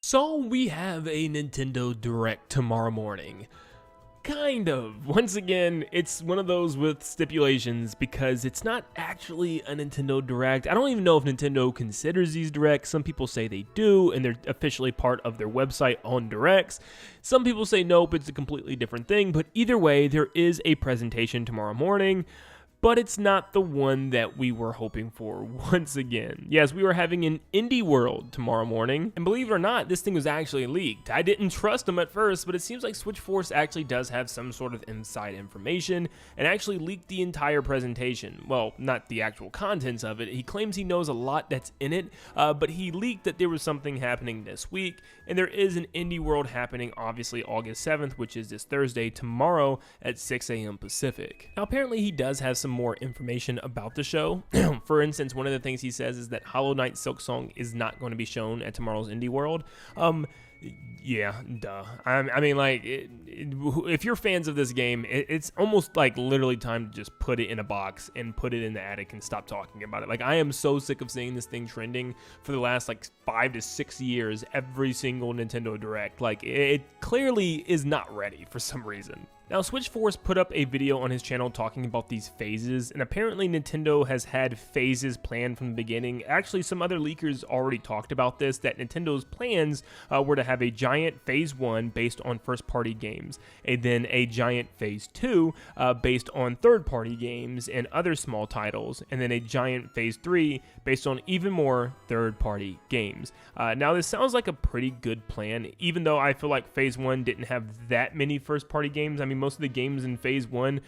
So we have a Nintendo Direct tomorrow morning. Kind of. Once again, it's one of those with stipulations because it's not actually a Nintendo Direct. I don't even know if Nintendo considers these Directs. Some people say they do, and they're officially part of their website on Directs. Some people say nope, it's a completely different thing, but either way, there is a presentation tomorrow morning. But it's not the one that we were hoping for once again. Yes, we were having an Indie World tomorrow morning, and believe it or not, this thing was actually leaked. I didn't trust them at first, but it seems like Switchforce actually does have some sort of inside information and actually leaked the entire presentation. Well, not the actual contents of it. He claims he knows a lot that's in it, but he leaked that there was something happening this week, and there is an Indie World happening obviously August 7th, which is this Thursday, tomorrow at 6 a.m. Pacific. Now, apparently he does have some more information about the show. For instance, one of the things he says is that Hollow Knight Silksong is not going to be shown at tomorrow's Indie World. Yeah, duh. I mean, like, if you're fans of this game, it's almost like literally time to just put it in a box and put it in the attic and stop talking about it. Like, I am so sick of seeing this thing trending for the last, like, 5 to 6 years, every single Nintendo Direct. Like, it clearly is not ready for some reason. Now, Switchforce put up a video on his channel talking about these phases, and apparently Nintendo has had phases planned from the beginning. Actually, some other leakers already talked about this, that Nintendo's plans were to have a giant Phase 1 based on first-party games, and then a giant Phase 2 based on third-party games and other small titles, and then a giant Phase 3 based on even more third-party games. Now, this sounds like a pretty good plan, even though I feel like Phase 1 didn't have that many first-party games. I mean, most of the games in Phase 1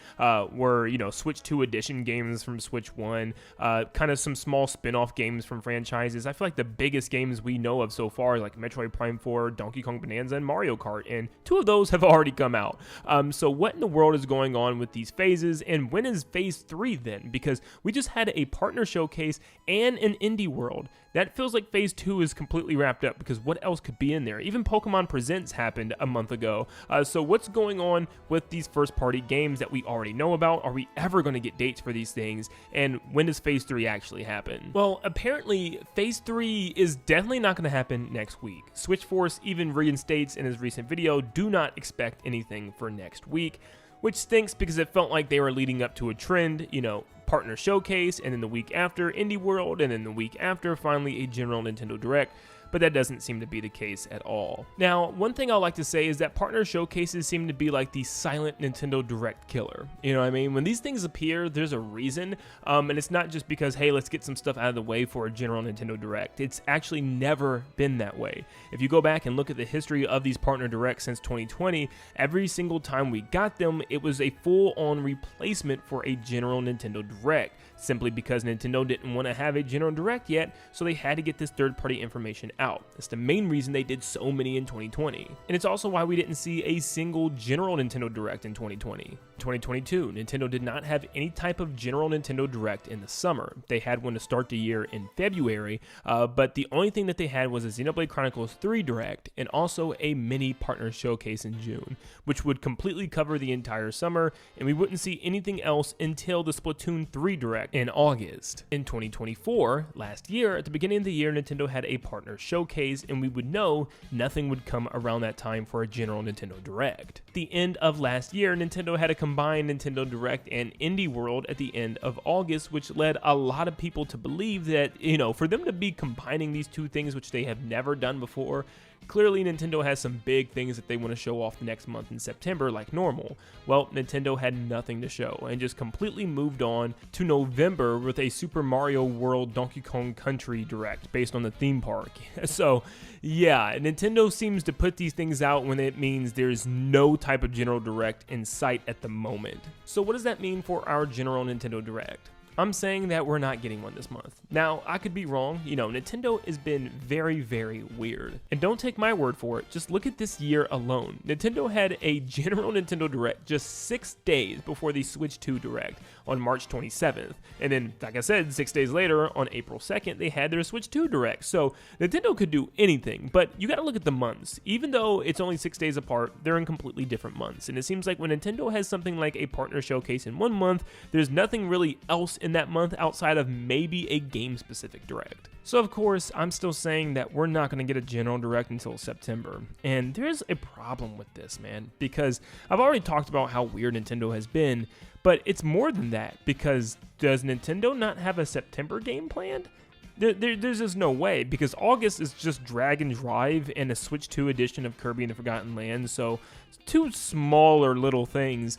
were, Switch 2 edition games from Switch 1, kind of some small spin-off games from franchises. I feel like the biggest games we know of so far, like Metroid Prime 4, Donkey Kong Bonanza, and Mario Kart, and 2 of those have already come out. So what in the world is going on with these phases, and when is Phase 3 then? Because we just had a partner showcase and an Indie World. That feels like Phase 2 is completely wrapped up, because what else could be in there? Even Pokemon Presents happened a month ago. So what's going on with these first-party games that we already know about? Are we ever going to get dates for these things? And when does Phase 3 actually happen? Well, apparently, Phase 3 is definitely not going to happen next week. Switchforce even reinstates in his recent video, do not expect anything for next week, which stinks because it felt like they were leading up to a trend, partner showcase, and then the week after Indie World, and then the week after finally a general Nintendo Direct. But that doesn't seem to be the case at all. Now, one thing I like to say is that partner showcases seem to be like the silent Nintendo Direct killer. You know what I mean? When these things appear, there's a reason, and it's not just because, hey, let's get some stuff out of the way for a general Nintendo Direct. It's actually never been that way. If you go back and look at the history of these partner Directs since 2020, every single time we got them, it was a full-on replacement for a general Nintendo Direct, simply because Nintendo didn't want to have a general Direct yet, so they had to get this third-party information out. That's the main reason they did so many in 2020. And it's also why we didn't see a single general Nintendo Direct in 2020. 2022, Nintendo did not have any type of general Nintendo Direct in the summer. They had one to start the year in February, but the only thing that they had was a Xenoblade Chronicles 3 Direct and also a mini partner showcase in June, which would completely cover the entire summer, and we wouldn't see anything else until the Splatoon 3 Direct in August. In 2024, last year, at the beginning of the year, Nintendo had a partner showcase, and we would know nothing would come around that time for a general Nintendo Direct. At the end of last year, Nintendo had a combined Nintendo Direct and Indie World at the end of August, which led a lot of people to believe that, for them to be combining these two things, which they have never done before, clearly Nintendo has some big things that they want to show off next month in September like normal. Well, Nintendo had nothing to show and just completely moved on to November with a Super Mario World Donkey Kong Country Direct based on the theme park. So yeah, Nintendo seems to put these things out when it means there's no type of general Direct in sight at the moment. So what does that mean for our general Nintendo Direct? I'm saying that we're not getting one this month. Now, I could be wrong. Nintendo has been very, very weird. And don't take my word for it. Just look at this year alone. Nintendo had a general Nintendo Direct just 6 days before the Switch 2 Direct on March 27th. And then, like I said, 6 days later, on April 2nd, they had their Switch 2 Direct. So Nintendo could do anything, but you gotta look at the months. Even though it's only 6 days apart, they're in completely different months. And it seems like when Nintendo has something like a partner showcase in one month, there's nothing really else in in that month outside of maybe a game-specific direct. So of course, I'm still saying that we're not going to get a general direct until September, and there's a problem with this, man, because I've already talked about how weird Nintendo has been, but it's more than that, because does Nintendo not have a September game planned? There's just no way, because August is just Drag and Drive and a Switch 2 edition of Kirby and the Forgotten Land, so two smaller little things.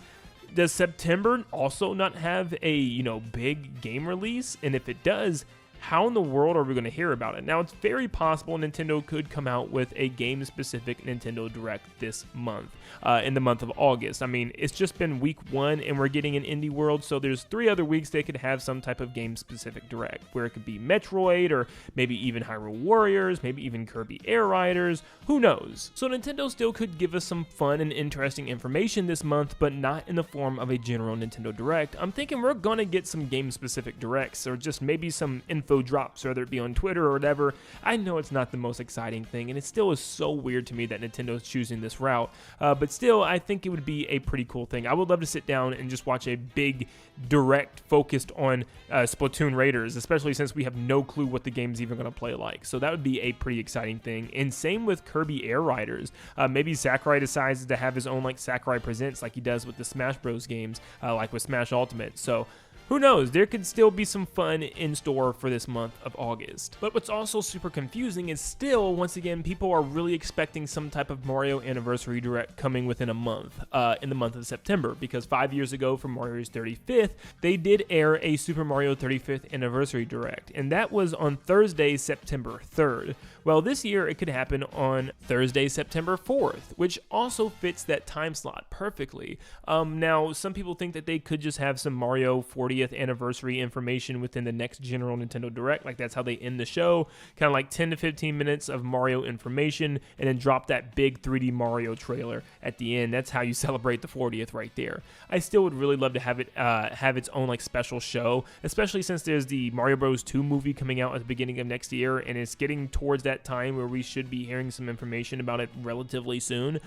Does September also not have a, big game release? And if it does, how in the world are we going to hear about it? Now, it's very possible Nintendo could come out with a game-specific Nintendo Direct this month, in the month of August. I mean, it's just been week 1, and we're getting an Indie World, so there's 3 other weeks they could have some type of game-specific Direct, where it could be Metroid, or maybe even Hyrule Warriors, maybe even Kirby Air Riders, who knows? So Nintendo still could give us some fun and interesting information this month, but not in the form of a general Nintendo Direct. I'm thinking we're going to get some game-specific Directs, or just maybe some info drops, whether it be on Twitter or whatever. I know it's not the most exciting thing, and it still is so weird to me that Nintendo's choosing this route, but still, I think it would be a pretty cool thing. I would love to sit down and just watch a big direct focused on Splatoon Raiders, especially since we have no clue what the game's even going to play like, so that would be a pretty exciting thing. And same with Kirby Air Riders. Maybe Sakurai decides to have his own Sakurai Presents like he does with the Smash Bros games, like with Smash Ultimate, so who knows, there could still be some fun in store for this month of August. But what's also super confusing is still, once again, people are really expecting some type of Mario Anniversary Direct coming within a month, in the month of September, because 5 years ago for Mario's 35th, they did air a Super Mario 35th Anniversary Direct, and that was on Thursday, September 3rd. Well, this year it could happen on Thursday, September 4th, which also fits that time slot perfectly. Now, some people think that they could just have some Mario 40th anniversary information within the next general Nintendo Direct, like that's how they end the show, kind of like 10 to 15 minutes of Mario information, and then drop that big 3D Mario trailer at the end. That's how you celebrate the 40th right there. I still would really love to have it have its own special show, especially since there's the Mario Bros. 2 movie coming out at the beginning of next year, and it's getting towards that time where we should be hearing some information about it relatively soon.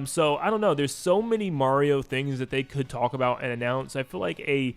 So I don't know, there's so many Mario things that they could talk about and announce. I feel like a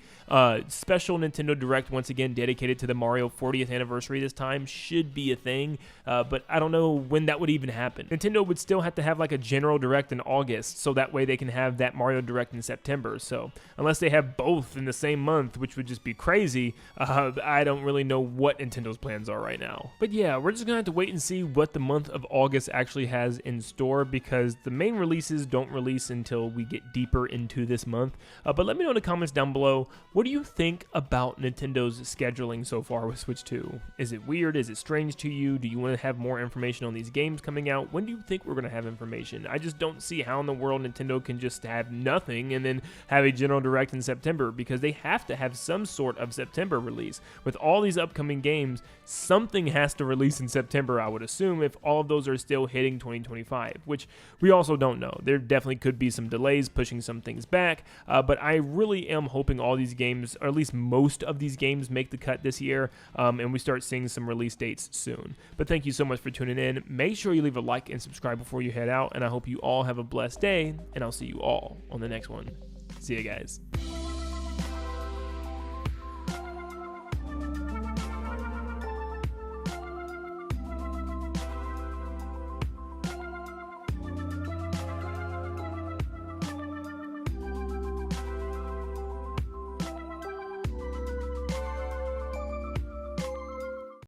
special Nintendo Direct, once again dedicated to the Mario 40th anniversary this time, should be a thing, but I don't know when that would even happen. Nintendo would still have to have a general Direct in August, so that way they can have that Mario Direct in September. So unless they have both in the same month, which would just be crazy, I don't really know what Nintendo's plans are right now. But yeah, we're just gonna have to wait and see what the month of August actually has in store, because the main releases don't release until we get deeper into this month. But let me know in the comments down below, what do you think about Nintendo's scheduling so far with Switch 2? Is it weird? Is it strange to you? Do you want to have more information on these games coming out? When do you think we're going to have information? I just don't see how in the world Nintendo can just have nothing and then have a general direct in September, because they have to have some sort of September release. With all these upcoming games, something has to release in September, I would assume, if all of those are still hitting 2025, which we also don't know. There definitely could be some delays pushing some things back, but I really am hoping all these games, or at least most of these games, make the cut this year, and we start seeing some release dates soon. But thank you so much for tuning in. Make sure you leave a like and subscribe before you head out, and I hope you all have a blessed day, and I'll see you all on the next one. See you guys.